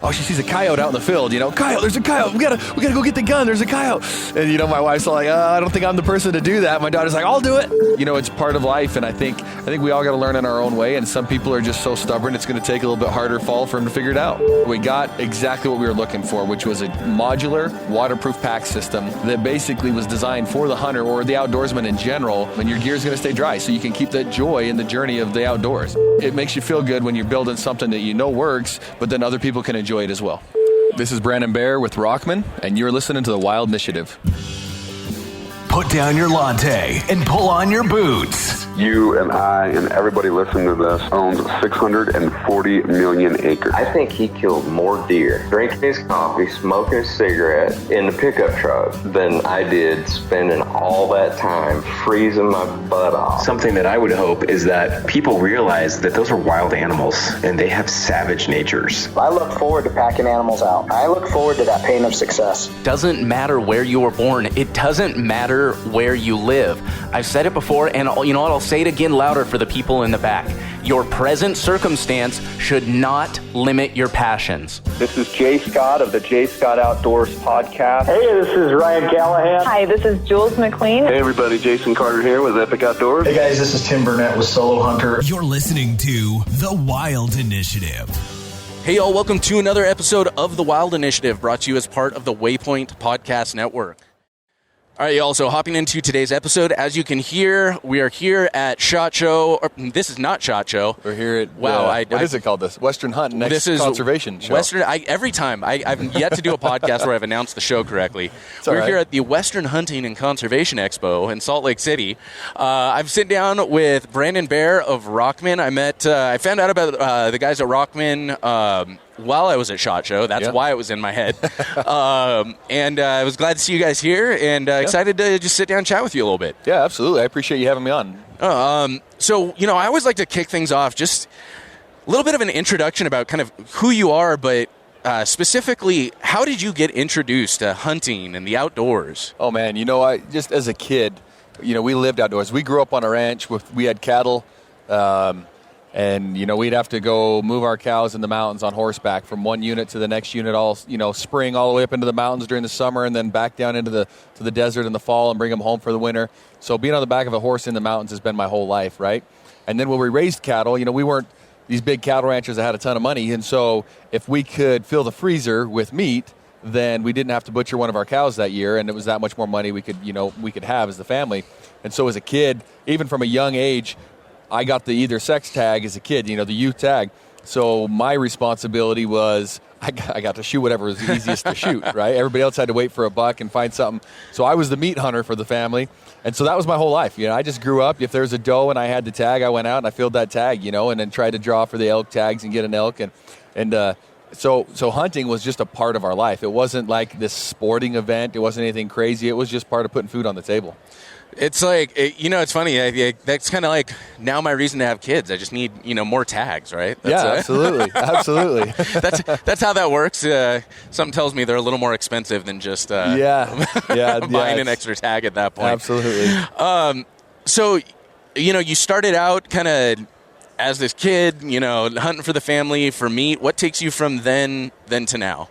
oh, she sees a coyote out in the field, coyote, there's a coyote, we gotta go get the gun, there's a coyote. And, my wife's all like, I don't think I'm the person to do that. My daughter's like, I'll do it. It's part of life, and I think we all got to learn in our own way, and some people are just so stubborn, it's going to take a little bit harder fall for them to figure it out. We got exactly what we were looking for, which was a modular, waterproof pack system that basically was designed for the hunter or the outdoorsman in general, and your gear's going to stay dry, so you can keep that joy in the journey of the outdoors. It makes you feel good when you're building something that works, but then other people can enjoy it as well. This is Brandon Bair with Rockman, and you're listening to The Wild Initiative. Put down your latte and pull on your boots. You and I and everybody listening to this owns 640 million acres. I think he killed more deer drinking his coffee, smoking a cigarette in the pickup truck than I did spending all that time freezing my butt off. Something that I would hope is that people realize that those are wild animals and they have savage natures. I look forward to packing animals out. I look forward to that pain of success. Doesn't matter where you were born. It doesn't matter where you live. I've said it before, and you know what? I'll say it again louder for the people in the back. Your present circumstance should not limit your passions. This is Jay Scott of the Jay Scott Outdoors podcast. Hey, this is Ryan Callahan. Hi, this is Jules McQueen. Hey everybody, Jason Carter here with Epic Outdoors. Hey guys, this is Tim Burnett with Solo Hunter. You're listening to The Wild Initiative. Hey y'all, welcome to another episode of The Wild Initiative, brought to you as part of the Waypoint Podcast Network. All right, y'all, so hopping into today's episode, as you can hear, we are here at SHOT Show. This is not SHOT Show. We're here at, what is it called, this? Western Hunt Next Conservation Show. I've yet to do a podcast where I've announced the show correctly. We're here at the Western Hunting and Conservation Expo in Salt Lake City. I'm sitting down with Brandon Bair of Rockman. I found out about the guys at Rockman while I was at SHOT Show. That's why it was in my head. And I was glad to see you guys here and excited to just sit down and chat with you a little bit. Yeah, absolutely. I appreciate you having me on. So, I always like to kick things off, just a little bit of an introduction about kind of who you are, but specifically, how did you get introduced to hunting and the outdoors? Oh, man, I just as a kid, we lived outdoors. We grew up on a ranch. We had cattle. And, we'd have to go move our cows in the mountains on horseback from one unit to the next unit, all, spring all the way up into the mountains during the summer and then back down into the desert in the fall and bring them home for the winter. So being on the back of a horse in the mountains has been my whole life, right? And then when we raised cattle, we weren't these big cattle ranchers that had a ton of money. And so if we could fill the freezer with meat, then we didn't have to butcher one of our cows that year, and it was that much more money we could have as the family. And so as a kid, even from a young age, I got the either sex tag as a kid, the youth tag. So my responsibility was I got to shoot whatever was the easiest to shoot, right? Everybody else had to wait for a buck and find something. So I was the meat hunter for the family. And so that was my whole life. I just grew up. If there was a doe and I had the tag, I went out and I filled that tag, and then tried to draw for the elk tags and get an elk. So hunting was just a part of our life. It wasn't like this sporting event. It wasn't anything crazy. It was just part of putting food on the table. It's like, it's funny. That's kind of like now my reason to have kids. I just need, more tags, right? Absolutely. Absolutely. That's how that works. Something tells me they're a little more expensive than just buying an extra tag at that point. Absolutely. So, you started out kind of as this kid, hunting for the family, for meat. What takes you from then to now?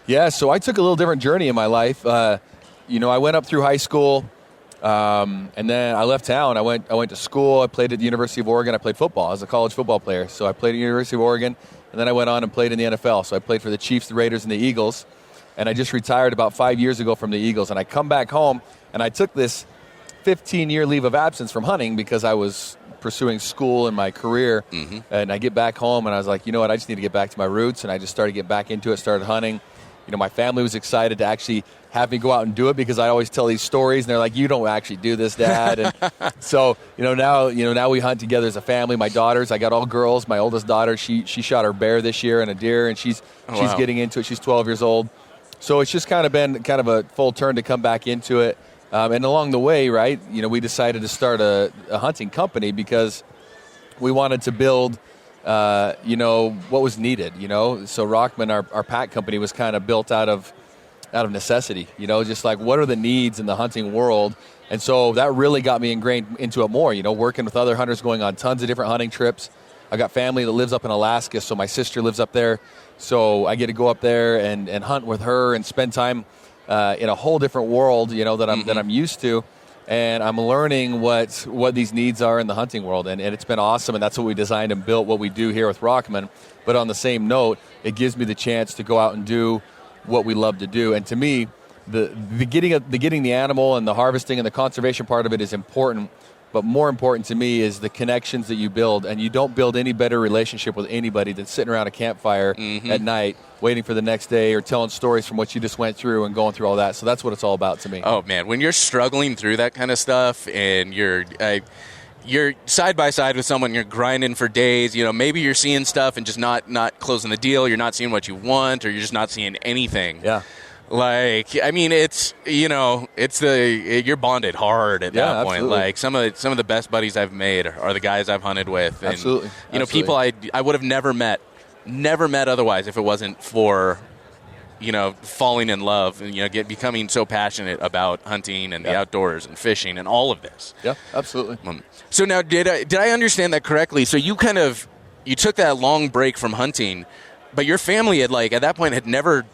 Yeah, so I took a little different journey in my life. I went up through high school. And then I left town. I went to school. I played at the University of Oregon. I played football. I was a college football player. So I played at the University of Oregon, and then I went on and played in the NFL. So I played for the Chiefs, the Raiders, and the Eagles. And I just retired about 5 years ago from the Eagles. And I come back home, and I took this 15-year leave of absence from hunting because I was pursuing school and my career. Mm-hmm. And I get back home, and I was like, you know what? I just need to get back to my roots. And I just started to get back into it, started hunting. My family was excited to actually have me go out and do it because I always tell these stories, and they're like, "You don't actually do this, Dad." And so, now we hunt together as a family. My daughters, I got all girls. My oldest daughter, she shot her bear this year and a deer, and she's getting into it. She's 12 years old. So it's just kind of been kind of a full turn to come back into it. And along the way, right, we decided to start a hunting company because we wanted to build. What was needed, So Rockman, our pack company, was kind of built out of necessity, just like what are the needs in the hunting world. And so that really got me ingrained into it more, working with other hunters, going on tons of different hunting trips. I got family that lives up in Alaska, so my sister lives up there. So I get to go up there and hunt with her and spend time in a whole different world, that I'm used to. And I'm learning what these needs are in the hunting world. And it's been awesome, and that's what we designed and built what we do here with Rockman. But on the same note, it gives me the chance to go out and do what we love to do. And to me, the getting the animal and the harvesting and the conservation part of it is important. But more important to me is the connections that you build. And you don't build any better relationship with anybody than sitting around a campfire at night, waiting for the next day, or telling stories from what you just went through and going through all that. So that's what it's all about to me. Oh, man. When you're struggling through that kind of stuff and you're side by side with someone, you're grinding for days, maybe you're seeing stuff and just not closing the deal. You're not seeing what you want, or you're just not seeing anything. Yeah. It's you're bonded hard at that point. Absolutely. Like some of the best buddies I've made are the guys I've hunted with. And, absolutely. People I would have never met otherwise if it wasn't for, falling in love and, becoming so passionate about hunting and the outdoors and fishing and all of this. Yeah, absolutely. So now, did I understand that correctly? So you took that long break from hunting, but your family had at that point had never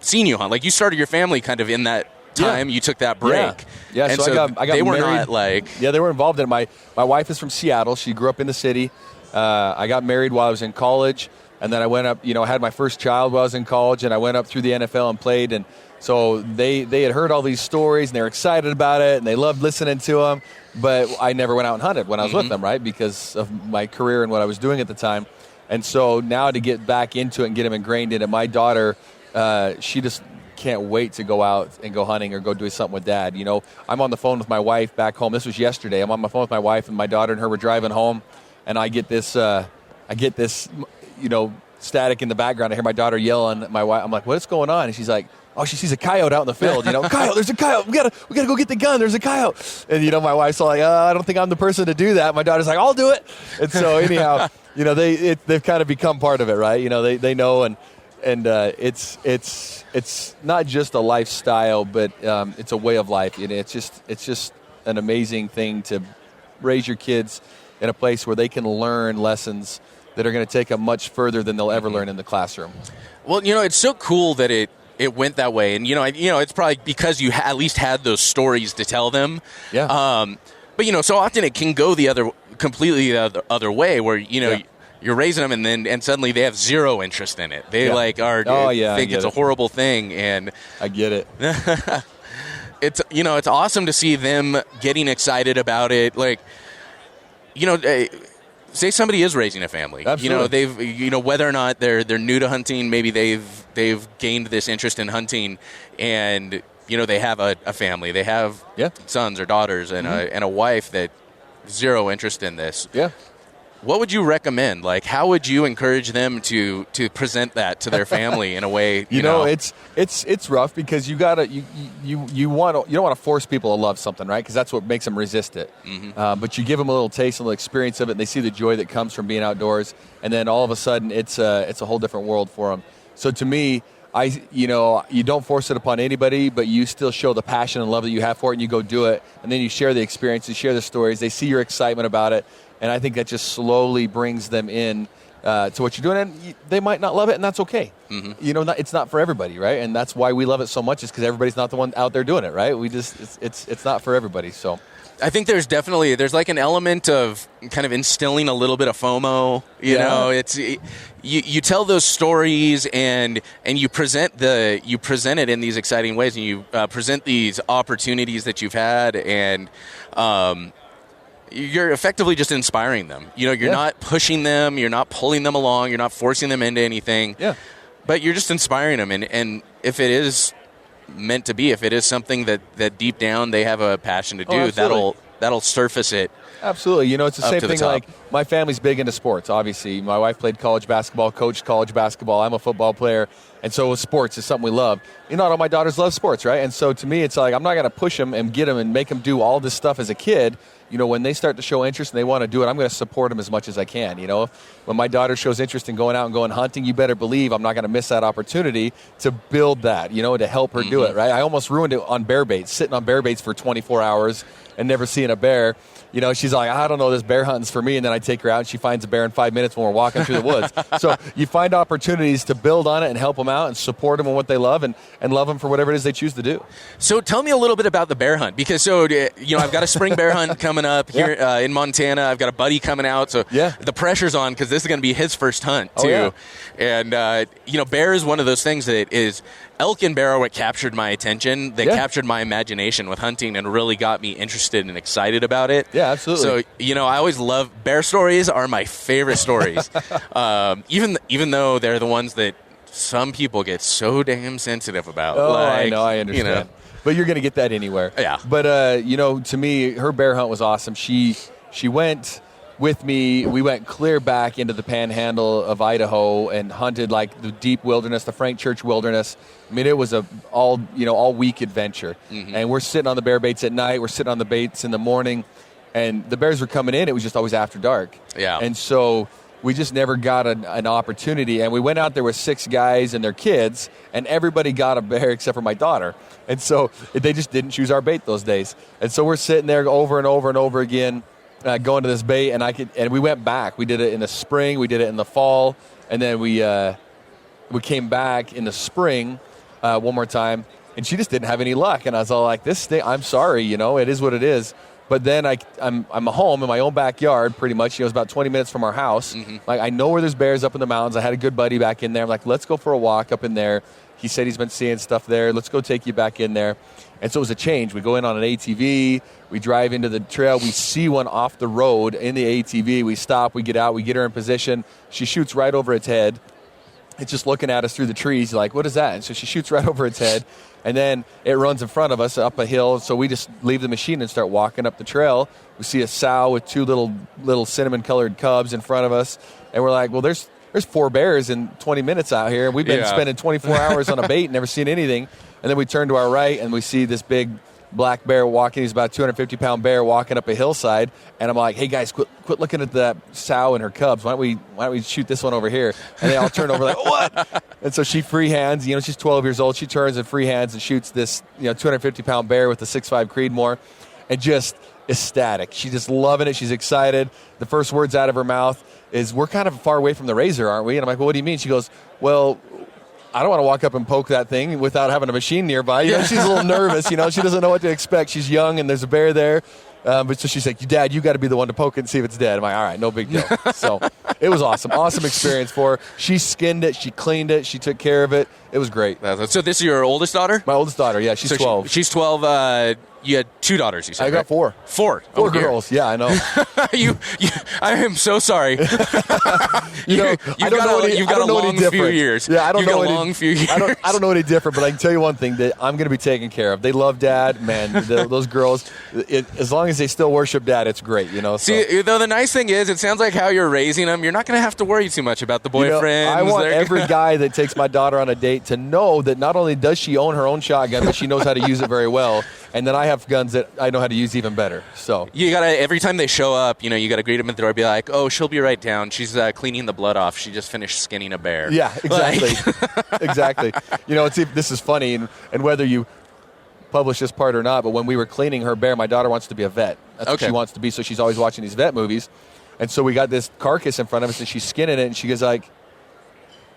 seen you hunt. You started your family kind of in that time. You took that break. Yeah. And so I got they were married. Not Yeah, they were involved in it. My wife is from Seattle. She grew up in the city. I got married while I was in college, and then I went up, had my first child while I was in college, and I went up through the NFL and played. And so they had heard all these stories, and they were excited about it, and they loved listening to them. But I never went out and hunted when I was with them, right, because of my career and what I was doing at the time. And so now to get back into it and get them ingrained in it, my daughter, she just can't wait to go out and go hunting or go do something with Dad. I'm on the phone with my wife back home. This was yesterday. I'm on my phone with my wife, and my daughter and her were driving home, and I get this, static in the background. I hear my daughter yelling at my wife. I'm like, what's going on? And she's like, oh, she sees a coyote out in the field. Coyote, there's a coyote. We gotta go get the gun. There's a coyote. And my wife's all like, I don't think I'm the person to do that. My daughter's like, I'll do it. And so anyhow, they've kind of become part of it, right? They know, and it's not just a lifestyle, but it's a way of life. It's just an amazing thing to raise your kids in a place where they can learn lessons that are going to take them much further than they'll ever learn in the classroom. Well, it's so cool that it went that way, and it's probably because you at least had those stories to tell them. Yeah. But so often it can go completely the other way, where you're raising them, and suddenly they have zero interest in it. They think it's a horrible thing, and I get it. It's awesome to see them getting excited about it. Say somebody is raising a family. Absolutely. They've whether or not they're new to hunting, maybe they've gained this interest in hunting, and they have a family. They have sons or daughters and a wife that zero interest in this. Yeah. What would you recommend? How would you encourage them to present that to their family in a way? It's rough because you don't want to force people to love something, right? Because that's what makes them resist it. But you give them a little taste, a little experience of it, and they see the joy that comes from being outdoors, and then all of a sudden it's a whole different world for them. So to me, you don't force it upon anybody, but you still show the passion and love that you have for it, and you go do it, and then you share the experiences, share the stories. They see your excitement about it. And I think that just slowly brings them in to what you're doing. And they might not love it, and that's okay. It's not for everybody, right? And that's why we love it so much, is because everybody's not the one out there doing it, right? It's not for everybody. So I think there's an element of kind of instilling a little bit of FOMO. You tell those stories and you present it in these exciting ways, and you present these opportunities that you've had, and you're effectively just inspiring them. You're not pushing them, you're not pulling them along, you're not forcing them into anything. Yeah. But you're just inspiring them, and if it is meant to be, if it is something that deep down they have a passion to do, that'll surface it. Absolutely. It's the same thing. Like, my family's big into sports, obviously. My wife played college basketball, coached college basketball. I'm a football player. And so sports is something we love. Not all my daughters love sports, right? And so to me, it's like, I'm not going to push them and get them and make them do all this stuff as a kid. When they start to show interest and they want to do it, I'm going to support them as much as I can. When my daughter shows interest in going out and going hunting, you better believe I'm not going to miss that opportunity to build that, to help her do it, right? I almost ruined it on bear baits, sitting on bear baits for 24 hours and never seeing a bear. You know, she's like, I don't know, this bear hunting's for me. And then I take her out and she finds a bear in 5 minutes when we're walking through the woods. So you find opportunities to build on it and help them out and support them in what they love and love them for whatever it is they choose to do. So tell me a little bit about the bear hunt, because I've got a spring bear hunt coming up here in Montana. I've got a buddy coming out. So the pressure's on because this is going to be his first hunt too. And, bear is one of those things that is, elk and bear are what captured my attention. They captured my imagination with hunting and really got me interested and excited about it. Yeah, absolutely. So, I always love bear stories are my favorite stories. Even though they're the ones that some people get so damn sensitive about. Oh, I know, I understand. But you're going to get that anywhere. Yeah. But, to me, her bear hunt was awesome. She went with me. We went clear back into the panhandle of Idaho and hunted like the deep wilderness, the Frank Church wilderness. I mean, it was a all week adventure. Mm-hmm. And we're sitting on the bear baits at night. We're sitting on the baits in the morning. And the bears were coming in. It was just always after dark. Yeah. And so we just never got an opportunity. And we went out there with 6 guys and their kids, and everybody got a bear except for my daughter. And so they just didn't choose our bait those days. And so we're sitting there over and over and over again, going to this bait. And we went back. We did it in the spring. We did it in the fall. And then we came back in the spring one more time. And she just didn't have any luck. And I was all like, this thing, I'm sorry, it is what it is. But then I'm home in my own backyard, pretty much. It's about 20 minutes from our house. Mm-hmm. Like, I know where there's bears up in the mountains. I had a good buddy back in there. I'm like, let's go for a walk up in there. He said he's been seeing stuff there. Let's go take you back in there. And so it was a change. We go in on an ATV. We drive into the trail. We see one off the road in the ATV. We stop. We get out. We get her in position. She shoots right over its head. It's just looking at us through the trees. Like, what is that? And so she shoots right over its head. And then it runs in front of us up a hill. So we just leave the machine and start walking up the trail. We see a sow with 2 little cinnamon-colored cubs in front of us. And we're like, well, there's 4 bears in 20 minutes out here. And we've been spending 24 hours on a bait and never seen anything. And then we turn to our right, and we see this big black bear walking. He's about a 250-pound bear walking up a hillside. And I'm like, hey, guys, quit looking at that sow and her cubs. Why don't we shoot this one over here? And they all turn over like, what? And so she freehands. She's 12 years old. She turns and freehands and shoots this 250-pound bear with a 6.5 Creedmoor, and just ecstatic. She's just loving it. She's excited. The first words out of her mouth is, we're kind of far away from the razor, aren't we? And I'm like, well, what do you mean? She goes, well, I don't want to walk up and poke that thing without having a machine nearby. She's a little nervous. She doesn't know what to expect. She's young, and there's a bear there. But so she's like, Dad, you got to be the one to poke it and see if it's dead. I'm like, all right, no big deal. So it was awesome. Awesome experience for her. She skinned it. She cleaned it. She took care of it. It was great. So this is your oldest daughter? My oldest daughter, yeah. She's 12. She's 12. You had 2 daughters, you said, I got 4. 4? 4 girls. Yeah, I know. I am so sorry. You've got a long few years. Yeah, I don't know any, long few years. I don't know any different, but I can tell you one thing, that I'm going to be taken care of. They love Dad, man. Those girls, as long as they still worship Dad, it's great, So. See, though the nice thing is, it sounds like how you're raising them, you're not going to have to worry too much about the boyfriends. I want every guy that takes my daughter on a date to know that not only does she own her own shotgun, but she knows how to use it very well, and then I have guns that I know how to use even better. So you gotta, every time they show up, you gotta greet them at the door, be like, oh, she'll be right down. She's cleaning the blood off. She just finished skinning a bear. Yeah, exactly. Exactly. This is funny, and whether you publish this part or not, but when we were cleaning her bear, my daughter wants to be a vet. That's what she wants to be, so she's always watching these vet movies. And so we got this carcass in front of us, and she's skinning it, and she goes like,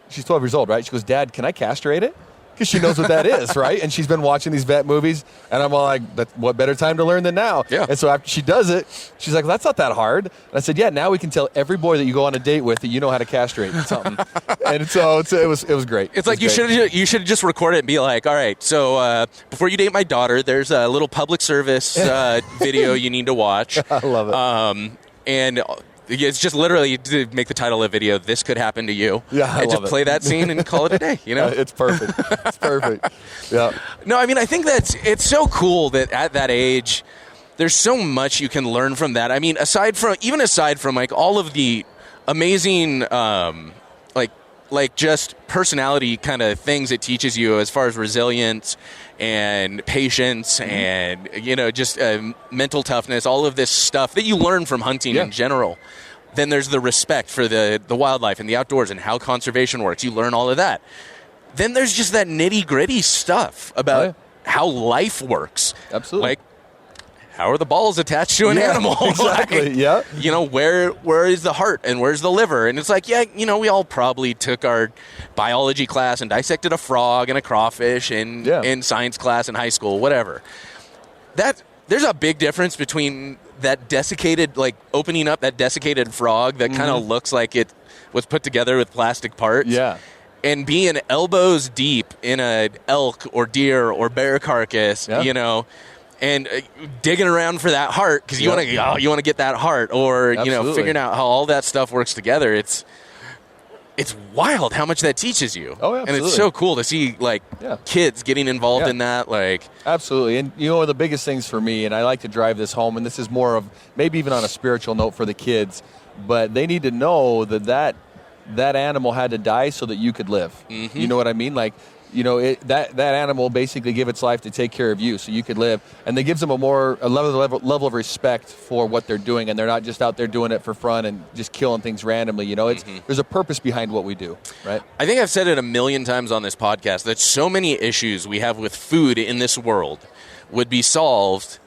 she's 12 years old, right? She goes, Dad, can I castrate it? Because she knows what that is, right? And she's been watching these vet movies, and I'm all like, what better time to learn than now? Yeah. And so after she does it, she's like, well, that's not that hard. And I said, yeah, now we can tell every boy that you go on a date with that you know how to castrate something. And so it was great. It's like you should just record it and be like, all right, so before you date my daughter, there's a little public service video you need to watch. I love it. And it's just literally to make the title of the video, This Could Happen to You. Yeah, I and love just play that scene and call it a day, It's perfect. It's perfect. Yeah. No, I mean, I think it's so cool that at that age, there's so much you can learn from that. I mean, aside from like all of the amazing, like just personality kind of things it teaches you as far as resilience and patience and, just mental toughness, all of this stuff that you learn from hunting in general. Then there's the respect for the wildlife and the outdoors and how conservation works. You learn all of that. Then there's just that nitty-gritty stuff about how life works. Absolutely. Like how are the balls attached to an animal? Exactly. Like, yeah. You know, where is the heart and where's the liver? And it's like, yeah, you know, we all probably took our biology class and dissected a frog and a crawfish in science class in high school, whatever. There's a big difference between that desiccated, like opening up that desiccated frog that kind of looks like it was put together with plastic parts. Yeah. And being elbows deep in a elk or deer or bear carcass, you know, and digging around for that heart because you want to get that heart, or you know, figuring out how all that stuff works together. It's wild how much that teaches you. Oh, absolutely. And it's so cool to see like kids getting involved in that. Like, absolutely. And you know, one of the biggest things for me, and I like to drive this home, and this is more of maybe even on a spiritual note for the kids, but they need to know that animal had to die so that you could live. You know what I mean? Like, you know, that animal basically gave its life to take care of you so you could live. And it gives them a level of respect for what they're doing, and they're not just out there doing it for fun and just killing things randomly. You know, there's a purpose behind what we do, right? I think I've said it a million times on this podcast that so many issues we have with food in this world would be solved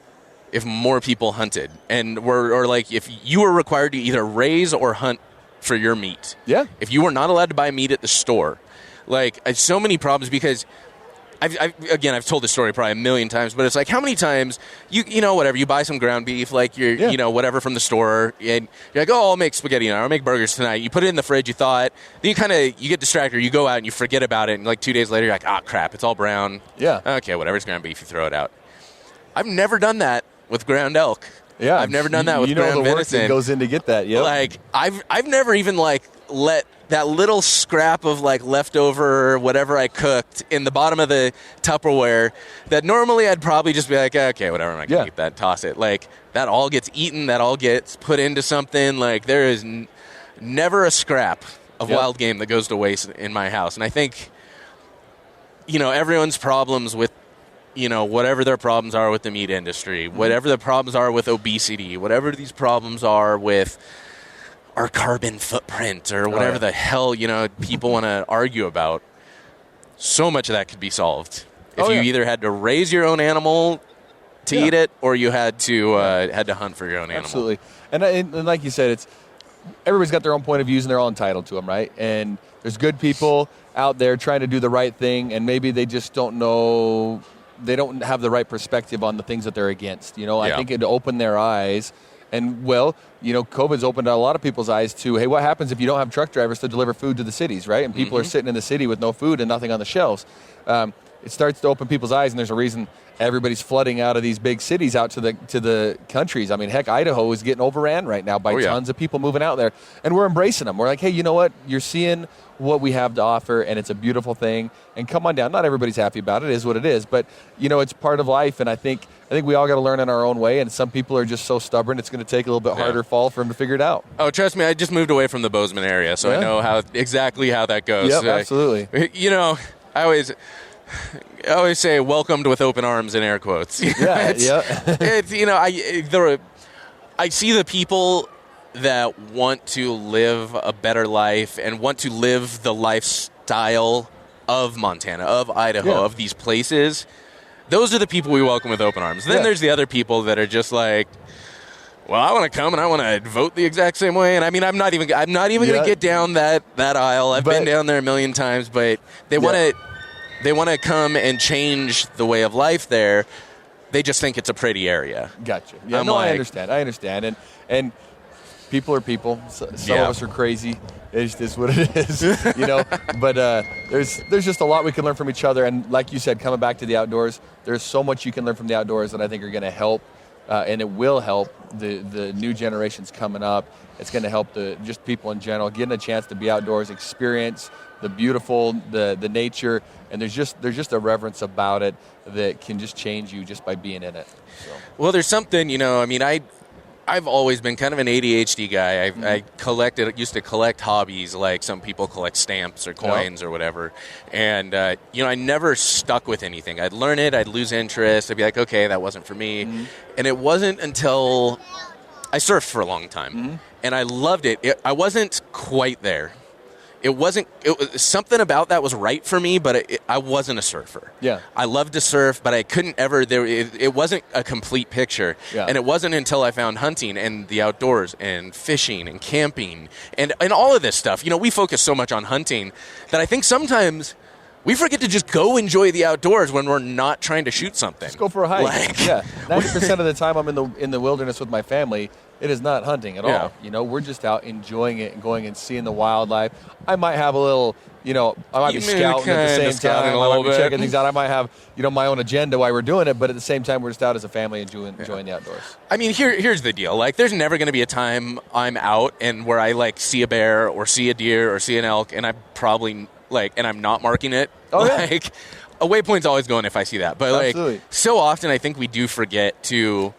if more people hunted. And or like if you were required to either raise or hunt for your meat. Yeah. If you were not allowed to buy meat at the store. Like, so many problems because, I've told this story probably a million times, but it's like, how many times, you know, whatever, you buy some ground beef, like, you know, whatever from the store, and you're like, oh, I'll make spaghetti now, I'll make burgers tonight. You put it in the fridge, you thaw it, then you get distracted, you go out and you forget about it, and like 2 days later, you're like, oh, crap, it's all brown. Yeah. Okay, whatever, it's ground beef, you throw it out. I've never done that with ground elk. Yeah. I've never done that with ground venison. You know the work that goes in to get that, yeah. Like, I've never even, like, let that little scrap of like leftover whatever I cooked in the bottom of the Tupperware that normally I'd probably just be like, okay, whatever, I'm not going to eat that, toss it. Like, that all gets eaten, that all gets put into something. Like, there is never a scrap of wild game that goes to waste in my house. And I think, you know, everyone's problems with, you know, whatever their problems are with the meat industry, whatever the problems are with obesity, whatever these problems are with our carbon footprint or whatever the hell, you know, people want to argue about, so much of that could be solved if you either had to raise your own animal to eat it, or you had to hunt for your own animal. Absolutely. And like you said, everybody's got their own point of views and they're all entitled to them, right? And there's good people out there trying to do the right thing, and maybe they just don't know, they don't have the right perspective on the things that they're against. You know, I think it'd open their eyes. And, well, you know, COVID's opened a lot of people's eyes to, hey, what happens if you don't have truck drivers to deliver food to the cities, right? And people are sitting in the city with no food and nothing on the shelves. It starts to open people's eyes, and there's a reason everybody's flooding out of these big cities out to the countries. I mean, heck, Idaho is getting overran right now by tons of people moving out there. And we're embracing them. We're like, hey, you know what? You're seeing what we have to offer, and it's a beautiful thing. And come on down. Not everybody's happy about it. It is what it is. But, you know, it's part of life, and I think we all got to learn in our own way, and some people are just so stubborn it's going to take a little bit harder fall for them to figure it out. Oh, trust me, I just moved away from the Bozeman area, so I know exactly how that goes. Yep, absolutely. You know, I always say welcomed with open arms in air quotes. Yeah, it's, you know, I see the people that want to live a better life and want to live the lifestyle of Montana, of Idaho, of these places. Those are the people we welcome with open arms. Then there's the other people that are just like, well, I want to come and I want to vote the exact same way. And I mean, I'm not even going to get down that aisle. I've been down there a million times, but they want to come and change the way of life there. They just think it's a pretty area. Gotcha. Yeah, I understand. And people are people. Some of us are crazy. It's just what it is, you know. But there's just a lot we can learn from each other. And like you said, coming back to the outdoors, there's so much you can learn from the outdoors that I think are going to help, and it will help the new generations coming up. It's going to help just people in general getting a chance to be outdoors, experience the beautiful, the nature, and there's just a reverence about it that can just change you just by being in it. So. Well, there's something, you know. I mean, I've always been kind of an ADHD guy. I used to collect hobbies, like some people collect stamps or coins or whatever. And, you know, I never stuck with anything. I'd learn it, I'd lose interest, I'd be like, okay, that wasn't for me. And it wasn't until I surfed for a long time. And I loved it. I wasn't quite there. it was something about that was right for me, but I wasn't a surfer. Yeah. I loved to surf, but I couldn't ever, it wasn't a complete picture. Yeah. And it wasn't until I found hunting and the outdoors and fishing and camping and all of this stuff. You know, we focus so much on hunting that I think sometimes we forget to just go enjoy the outdoors when we're not trying to shoot something. Just go for a hike. Yeah. 90% of the time I'm in the wilderness with my family, it is not hunting at all. You know, we're just out enjoying it and going and seeing the wildlife. I might have a little, you know, I might be scouting at the same time. I might be checking things out. I might have, you know, my own agenda while we're doing it, but at the same time, we're just out as a family enjoying the outdoors. I mean, here's the deal. Like, there's never going to be a time I'm out and where I, like, see a bear or see a deer or see an elk, and I probably, like, and I'm not marking it. Oh, like, yeah. A waypoint's always going if I see that. But, Absolutely. like, so often I think we do forget to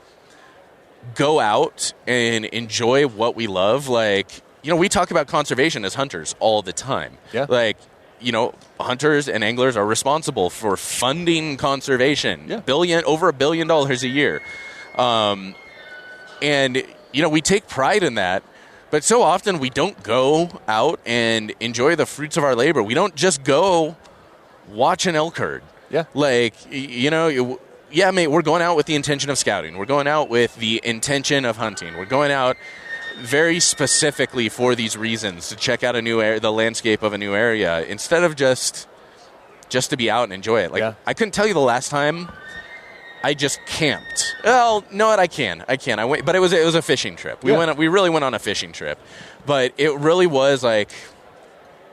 go out and enjoy what we love. Like, you know, we talk about conservation as hunters all the time. Yeah. Like, you know, hunters and anglers are responsible for funding conservation. Yeah. Over $1 billion a year. And, you know, we take pride in that. But so often we don't go out and enjoy the fruits of our labor. We don't just go watch an elk herd. Yeah. Like, you know, yeah, mate, we're going out with the intention of scouting. We're going out with the intention of hunting. We're going out very specifically for these reasons, to check out the landscape of a new area, instead of just to be out and enjoy it. Like, I couldn't tell you the last time I just camped. Well, no, I can. I went, but it was a fishing trip. We really went on a fishing trip, but it really was like,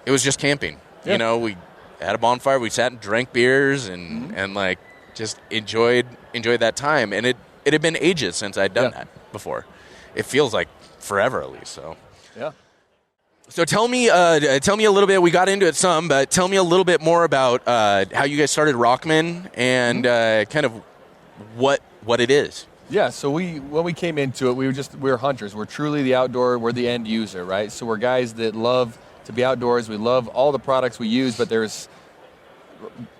it was just camping. Yeah. You know, we had a bonfire, we sat and drank beers and like just enjoyed that time. And it had been ages since I'd done that before. It feels like forever at least. So yeah. So tell me a little bit. We got into it some, but tell me a little bit more about how you guys started Rockman and kind of what it is. Yeah, so when we came into it, we were hunters. We're truly the outdoor. We're the end user, right? So we're guys that love to be outdoors. We love all the products we use, but there's,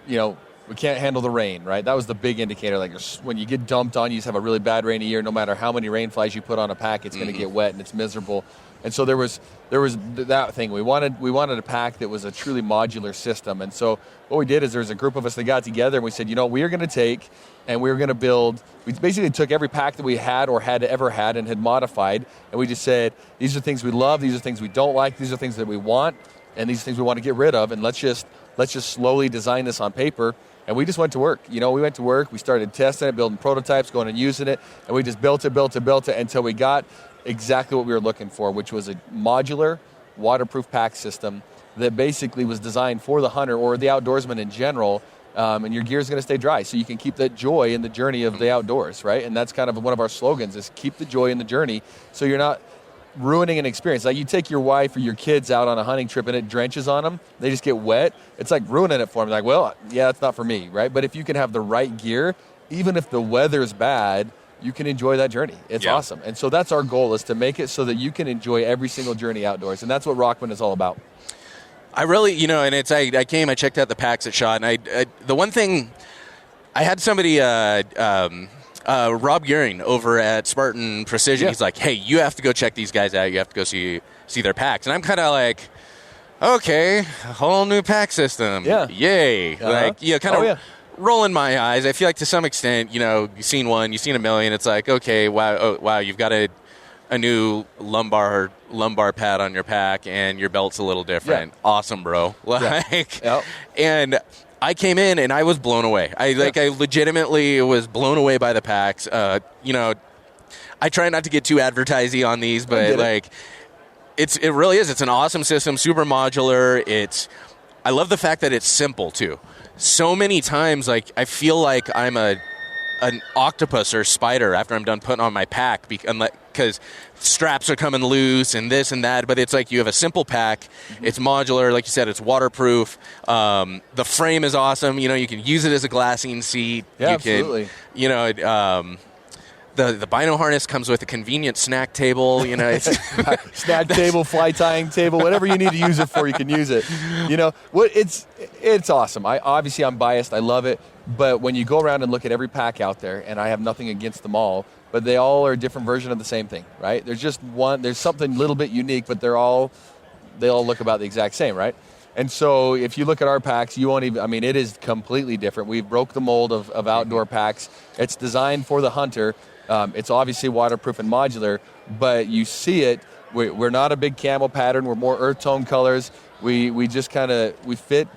you know, we can't handle the rain, right? That was the big indicator. Like, when you get dumped on, you just have a really bad rainy year. No matter how many rain flies you put on a pack, it's going to get wet and it's miserable. And so there was that thing. We wanted a pack that was a truly modular system. And so what we did is there was a group of us that got together and we said, you know, we are going to take and we were going to build. We basically took every pack that we had or had ever had and had modified, and we just said, these are things we love, these are things we don't like, these are things that we want, and these are things we want to get rid of, and let's just slowly design this on paper. And we just went to work. You know, we went to work. We started testing it, building prototypes, going and using it, and we just built it until we got exactly what we were looking for, which was a modular, waterproof pack system that basically was designed for the hunter or the outdoorsman in general. And your gear is going to stay dry, so you can keep that joy in the journey of the outdoors, right? And that's kind of one of our slogans: is keep the joy in the journey, so you're not ruining an experience. Like, you take your wife or your kids out on a hunting trip and it drenches on them, they just get wet. It's like ruining it for them. Like, well, yeah, that's not for me, right? But if you can have the right gear, even if the weather's bad, you can enjoy that journey. It's awesome. And so that's our goal, is to make it so that you can enjoy every single journey outdoors. And that's what Rockman is all about. I really, you know, and I came, I checked out the packs at Shot, and I the one thing, I had somebody, Rob Gearing over at Spartan Precision, he's like, hey, you have to go check these guys out. You have to go see their packs. And I'm kind of like, okay, a whole new pack system. Yeah. Yay. Like, you know, kind of rolling my eyes. I feel like to some extent, you know, you've seen one, you've seen a million. It's like, okay, wow, you've got a new lumbar pad on your pack and your belt's a little different. Yeah. Awesome, bro. Like, and I came in and I was blown away. I legitimately was blown away by the packs. You know, I try not to get too advertising on these, but like, it really is. It's an awesome system, super modular. I love the fact that it's simple too. So many times, like, I feel like I'm an octopus or spider after I'm done putting on my pack because straps are coming loose and this and that. But it's like you have a simple pack. It's modular. Like you said, it's waterproof. The frame is awesome. You know, you can use it as a glassine seat. Yeah, absolutely. You know, the bino harness comes with a convenient snack table. You know, it's snack table, fly tying table, whatever you need to use it for, you can use it. You know, it's awesome. I'm biased. I love it. But when you go around and look at every pack out there, and I have nothing against them all, but they all are a different version of the same thing, right? There's just one. There's something a little bit unique, but they're all they all look about the exact same, right? And so if you look at our packs, you won't even, I mean, it is completely different. We broke the mold of outdoor packs. It's designed for the hunter. It's obviously waterproof and modular, but you see it. We're not a big camo pattern. We're more earth tone colors. We just kind of, we fit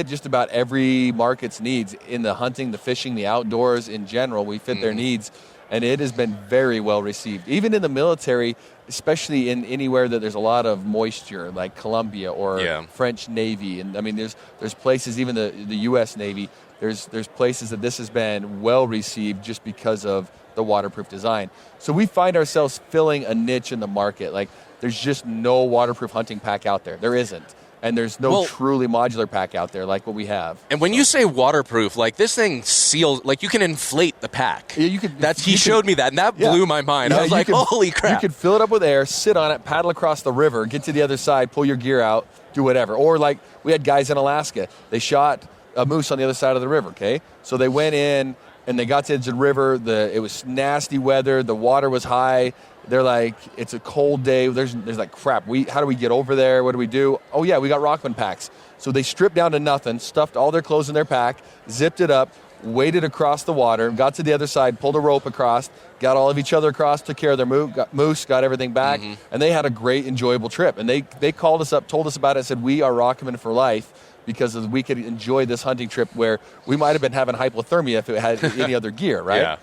just about every market's needs in the hunting, the fishing, the outdoors in general. We fit their needs, and it has been very well received. Even in the military, especially in anywhere that there's a lot of moisture, like Colombia or French Navy. And I mean, there's places, even the U.S. Navy, there's places that this has been well received just because of the waterproof design. So we find ourselves filling a niche in the market. Like, there's just no waterproof hunting pack out there. There isn't. And there's no truly modular pack out there like what we have. And when you say waterproof, like, this thing seals, like, you can inflate the pack. Yeah, you could. He showed me that, and that blew my mind. I was like, holy crap. You could fill it up with air, sit on it, paddle across the river, get to the other side, pull your gear out, do whatever. Or like we had guys in Alaska. They shot a moose on the other side of the river, okay? So they went in, and they got to the edge of the river. It was nasty weather. The water was high. They're like, it's a cold day. There's like, crap. How do we get over there? What do we do? Oh, yeah, we got Rockman packs. So they stripped down to nothing, stuffed all their clothes in their pack, zipped it up, waded across the water, got to the other side, pulled a rope across, got all of each other across, took care of their moose, got everything back, and they had a great, enjoyable trip. And they called us up, told us about it, said, we are Rockman for life, because we could enjoy this hunting trip where we might have been having hypothermia if it had any other gear, right? Yeah.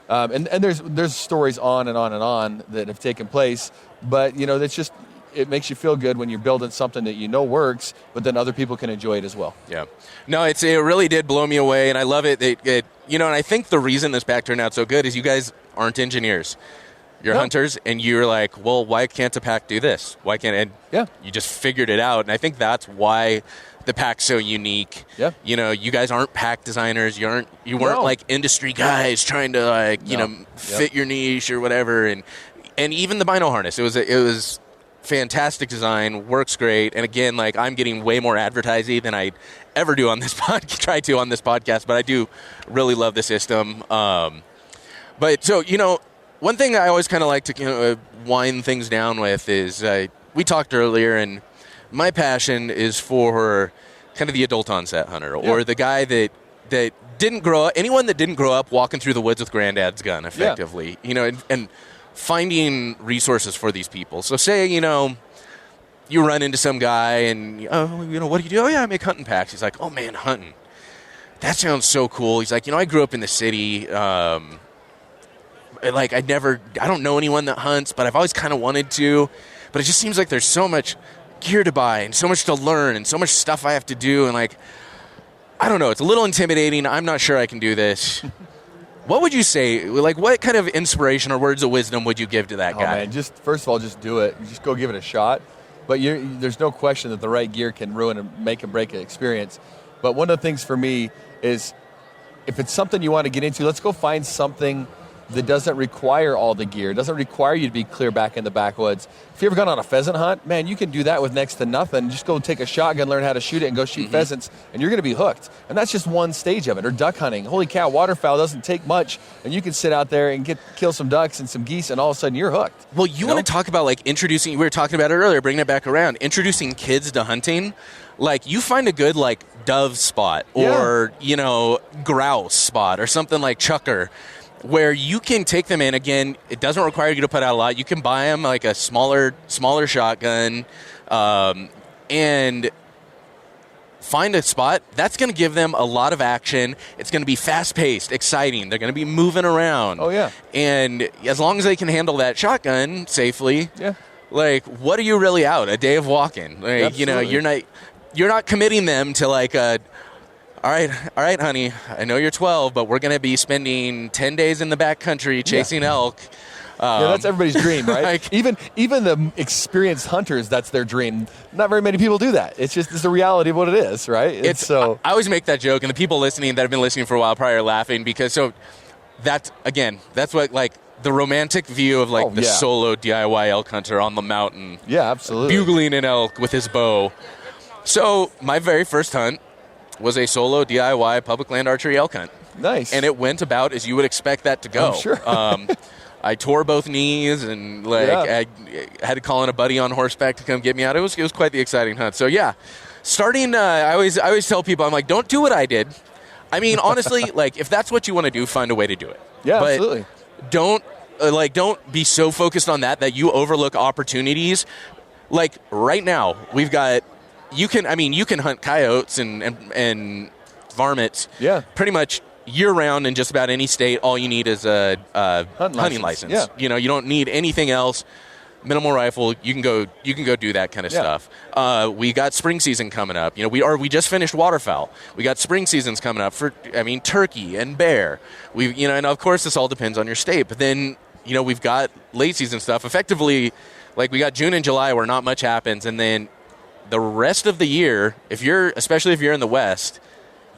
And there's stories on and on and on that have taken place, but that's just, it makes you feel good when you're building something that works, but then other people can enjoy it as well. Yeah. No, it really did blow me away, and I love it. And I think the reason this pack turned out so good is you guys aren't engineers. You're hunters, and you're like, well, why can't a pack do this? Why can't? And you just figured it out, and I think that's why the pack's so unique. Yeah. You guys aren't pack designers. You weren't like industry guys trying to fit your niche or whatever. And even the bino harness, it was fantastic design, works great. And again, like, I'm getting way more advertising than I ever do on this podcast, but I do really love the system. But so, one thing I always kind of like to wind things down with is we talked earlier, and my passion is for kind of the adult onset hunter, or the guy that didn't grow up, anyone that didn't grow up walking through the woods with granddad's gun, effectively, and finding resources for these people. So say, you run into some guy and, what do you do? Oh, yeah, I make hunting packs. He's like, oh, man, hunting. That sounds so cool. He's like, I grew up in the city. I don't know anyone that hunts, but I've always kind of wanted to. But it just seems like there's so much gear to buy and so much to learn and so much stuff I have to do. And I don't know, it's a little intimidating. I'm not sure I can do this. What would you say, what kind of inspiration or words of wisdom would you give to that guy? Man, first of all, just do it. Just go give it a shot. But there's no question that the right gear can ruin and make and break an experience. But one of the things for me is, if it's something you want to get into, let's go find something that doesn't require all the gear. It doesn't require you to be clear back in the backwoods. If you ever gone on a pheasant hunt, man, you can do that with next to nothing. Just go take a shotgun, learn how to shoot it, and go shoot pheasants, and you're going to be hooked. And that's just one stage of it. Or duck hunting. Holy cow, waterfowl doesn't take much, and you can sit out there and kill some ducks and some geese, and all of a sudden you're hooked. Well, you want to talk about introducing, we were talking about it earlier, bringing it back around, introducing kids to hunting. You find a good dove spot or, grouse spot or something like chucker, where you can take them in. Again, it doesn't require you to put out a lot. You can buy them a smaller shotgun, and find a spot that's going to give them a lot of action. It's going to be fast-paced, exciting. They're going to be moving around. Oh, yeah. And as long as they can handle that shotgun safely, what are you really out? A day of walking. You're not committing them to all right, honey, I know you're 12, but we're going to be spending 10 days in the backcountry chasing elk. That's everybody's dream, right? Even the experienced hunters, that's their dream. Not very many people do that. It's the reality of what it is, right? I always make that joke, and the people listening that have been listening for a while probably are laughing, because that's what the romantic view of the solo DIY elk hunter on the mountain. Yeah, absolutely. Bugling an elk with his bow. So my very first hunt was a solo DIY public land archery elk hunt. Nice. And it went about as you would expect that to go. I'm sure. I tore both knees, and I had to call in a buddy on horseback to come get me out. It was quite the exciting hunt. So yeah, starting. I always tell people, I'm like, don't do what I did. I mean, honestly, like if that's what you want to do, find a way to do it. Yeah, but absolutely. Don't be so focused on that you overlook opportunities. Like right now, we've got you can hunt coyotes and varmints. Yeah. Pretty much year round in just about any state. All you need is a hunting license. Yeah. You don't need anything else. Minimal rifle. You can go do that kind of stuff. We got spring season coming up. We just finished waterfowl. We got spring seasons coming up for turkey and bear. And of course this all depends on your state. But then we've got late season stuff. Effectively, like we got June and July where not much happens, and then the rest of the year, especially if you're in the West,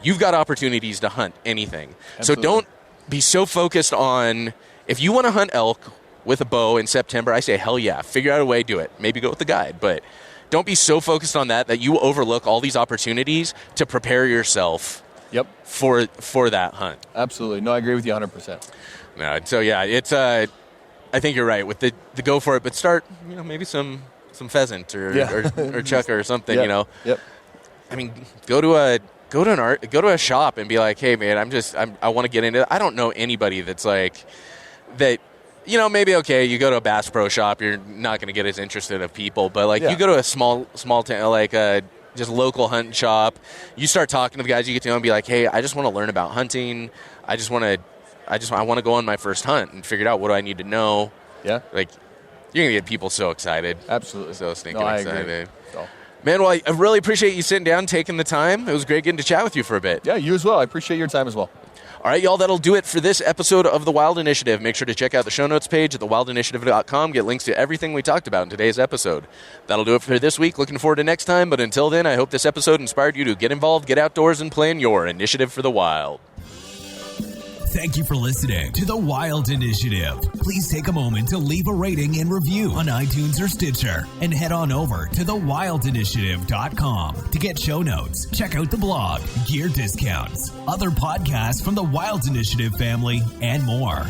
you've got opportunities to hunt anything. Absolutely. So don't be so focused on, if you want to hunt elk with a bow in September, I say hell yeah, figure out a way, do it. Maybe go with the guide, but don't be so focused on that you overlook all these opportunities to prepare yourself for that hunt. Absolutely. No, I agree with you 100%. No, so yeah, it's I think you're right with the go for it, but start maybe some pheasant or chukka or something. Yep. I mean, go to a shop and be like, hey man, I want to get into it. I don't know anybody that's like that. Maybe okay, you go to a Bass Pro shop, you're not going to get as interested of people, but you go to a small town like just local hunting shop. You start talking to the guys you get to know and be like, hey, I just want to learn about hunting. I want to go on my first hunt and figure out what do I need to know. Yeah. Like, you're going to get people so excited. Absolutely. So stinking excited. Agree. So. Man, well, I really appreciate you sitting down, taking the time. It was great getting to chat with you for a bit. Yeah, you as well. I appreciate your time as well. All right, y'all, that'll do it for this episode of The Wild Initiative. Make sure to check out the show notes page at thewildinitiative.com. Get links to everything we talked about in today's episode. That'll do it for this week. Looking forward to next time. But until then, I hope this episode inspired you to get involved, get outdoors, and plan your initiative for the wild. Thank you for listening to The Wild Initiative. Please take a moment to leave a rating and review on iTunes or Stitcher, and head on over to thewildinitiative.com to get show notes, check out the blog, gear discounts, other podcasts from the Wild Initiative family, and more.